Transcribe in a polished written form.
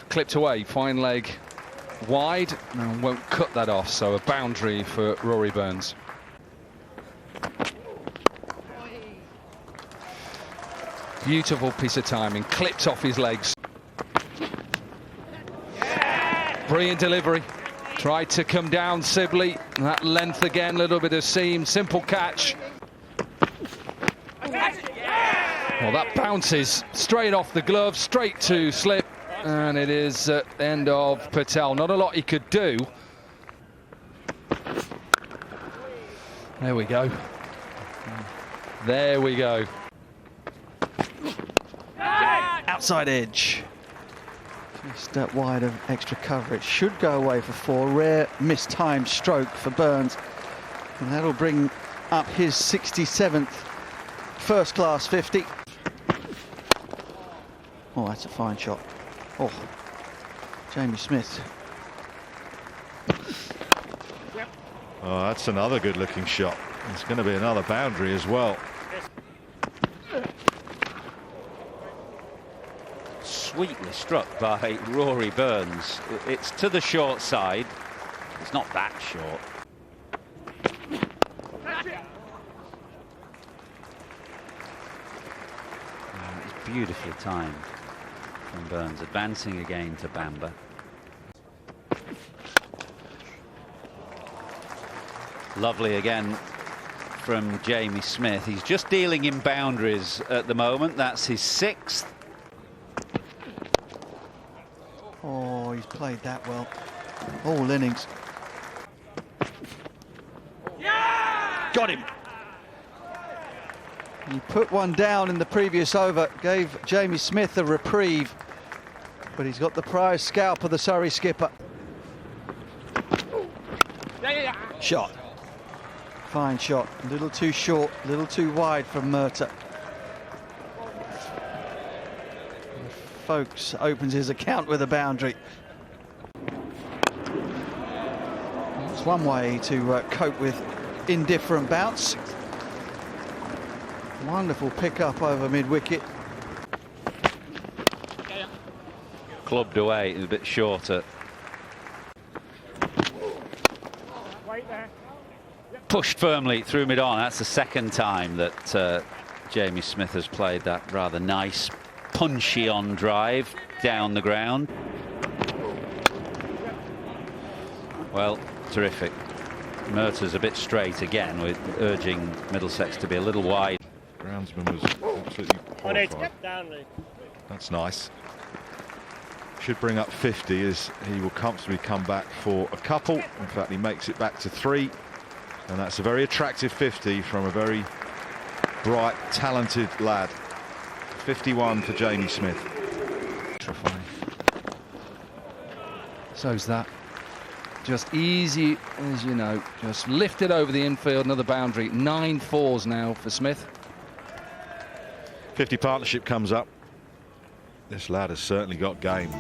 clipped away, fine leg wide, and won't cut that off, so a boundary for Rory Burns. Beautiful piece of timing, clipped off his legs. Brilliant delivery. Tried to come down Sibley. That length again, a little bit of seam. Simple catch. Well, that bounces straight off the glove, straight to slip. And it is at the end of Patel. Not a lot he could do. There we go. There we go. Outside edge. Just that wide of extra coverage. Should go away for 4. Rare mistimed stroke for Burns. And that'll bring up his 67th first-class 50. Oh, that's a fine shot. Oh, Jamie Smith. Oh, that's another good-looking shot. It's going to be another boundary as well. Sweetly struck by Rory Burns. It's to the short side. It's not that short. It's beautifully timed from Burns, advancing again to Bamber. Lovely again from Jamie Smith. He's just dealing in boundaries at the moment. That's his 6th. Oh, he's played that well. All innings. Yeah! Got him. He put one down in the previous over, gave Jamie Smith a reprieve, but he's got the prize scalp of the Surrey skipper. Shot. Fine shot. A little too short, a little too wide from Murtagh. Folks opens his account with a boundary. It's one way to cope with indifferent bouts. Wonderful pick up over mid-wicket. Clubbed away, it was a bit shorter. Pushed firmly through mid-on. That's the second time that Jamie Smith has played that rather nice punchy on drive down the ground. Well, terrific. Murtagh's a bit straight again, with urging Middlesex to be a little wide. Groundsman was absolutely horrified. That's nice. Should bring up 50 as he will comfortably come back for a couple. In fact, he makes it back to 3. And that's a very attractive 50 from a very bright, talented lad. 51 for Jamie Smith. So's that. Just easy as you know. Just lifted over the infield, another boundary. 9 fours now for Smith. 50 partnership comes up. This lad has certainly got game.